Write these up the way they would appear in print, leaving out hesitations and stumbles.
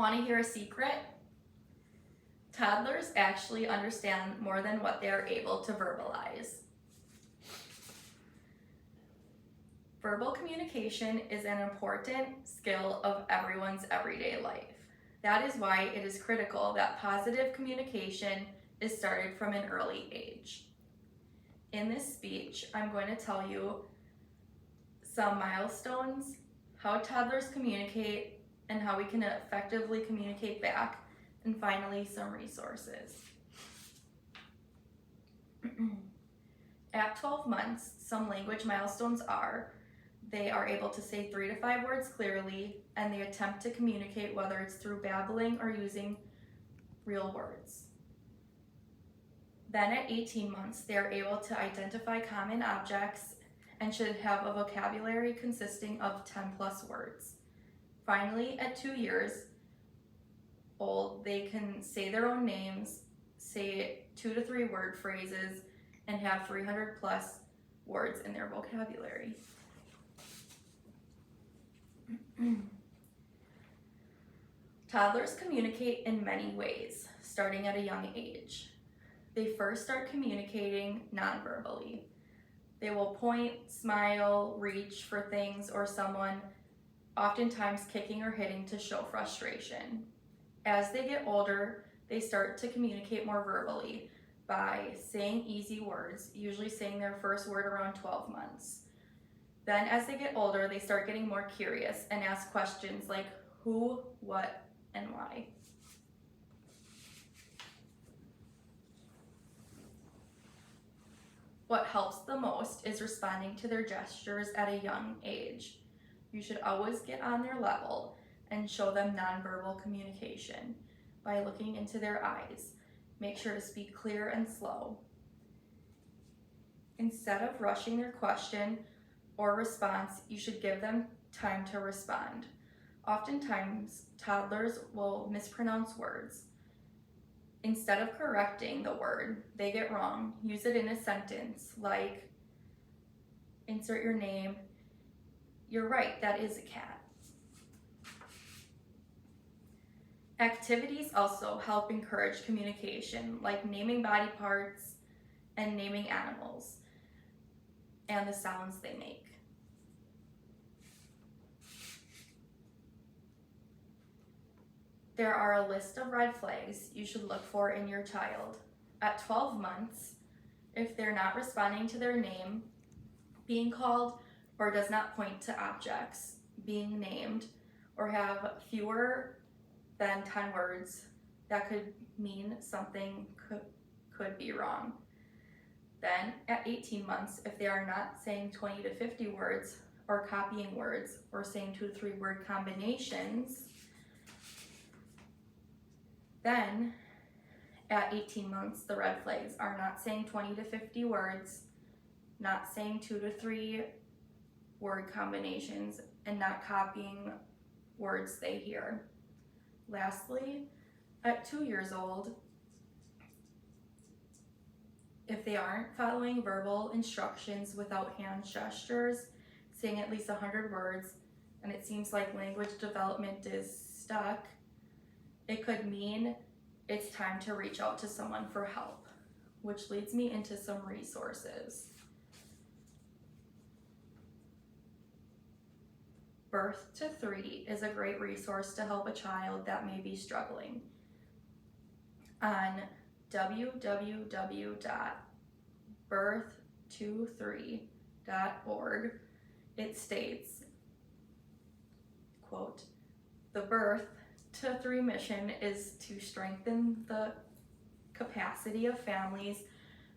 Want to hear a secret? Toddlers actually understand more than what they are able to verbalize. Verbal communication is an important skill of everyone's everyday life. That is why it is critical that positive communication is started from an early age. In this speech, I'm going to tell you some milestones, how toddlers communicate, and how we can effectively communicate back, and finally, some resources. At 12 months, some language milestones are: they are able to say 3 to 5 words clearly, and they attempt to communicate whether it's through babbling or using real words. Then at 18 months, they are able to identify common objects and should have a vocabulary consisting of 10 plus words. Finally, at 2 years old, they can say their own names, say 2 to 3 word phrases, and have 300 plus words in their vocabulary. Toddlers communicate in many ways, starting at a young age. They first start communicating non-verbally. They will point, smile, reach for things or someone, oftentimes kicking or hitting to show frustration. As they get older, they start to communicate more verbally by saying easy words, usually saying their first word around 12 months. Then as they get older, they start getting more curious and ask questions like who, what, and why. What helps the most is responding to their gestures at a young age. You should always get on their level and show them nonverbal communication by looking into their eyes. Make sure to speak clear and slow. Instead of rushing their question or response, you should give them time to respond. Oftentimes, toddlers will mispronounce words. Instead of correcting the word they get wrong, use it in a sentence like, insert your name, you're right, that is a cat. Activities also help encourage communication, like naming body parts and naming animals and the sounds they make. There are a list of red flags you should look for in your child. At 12 months, if they're not responding to their name, being called, or does not point to objects being named, or have fewer than 10 words, that could mean something could be wrong. Then at 18 months, if they are not saying 20 to 50 words, or copying words, or saying 2 to 3 word combinations, then at 18 months, the red flags are not saying 20 to 50 words, not saying 2 to 3 word combinations, and not copying words they hear. Lastly, at 2 years old, if they aren't following verbal instructions without hand gestures, saying at least 100 words, and it seems like language development is stuck, it could mean it's time to reach out to someone for help, which leads me into some resources. Birth to 3 is a great resource to help a child that may be struggling. On www.birth23.org, it states, quote, "The Birth to 3 mission is to strengthen the capacity of families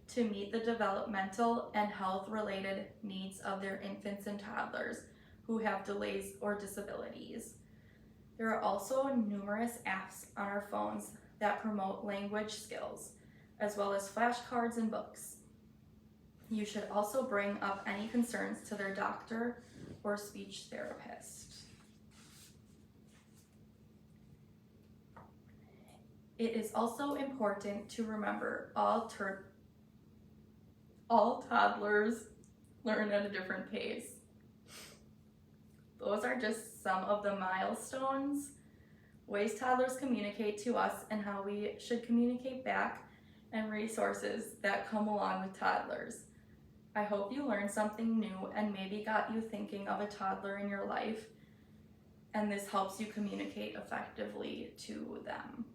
to meet the developmental and health-related needs of their infants and toddlers who have delays or disabilities. There are also numerous apps on our phones that promote language skills, as well as flashcards and books. You should also bring up any concerns to their doctor or speech therapist." It is also important to remember all toddlers learn at a different pace. Those are just some of the milestones ways toddlers communicate to us and how we should communicate back, and resources that come along with toddlers. I hope you learned something new and maybe got you thinking of a toddler in your life, and this helps you communicate effectively to them.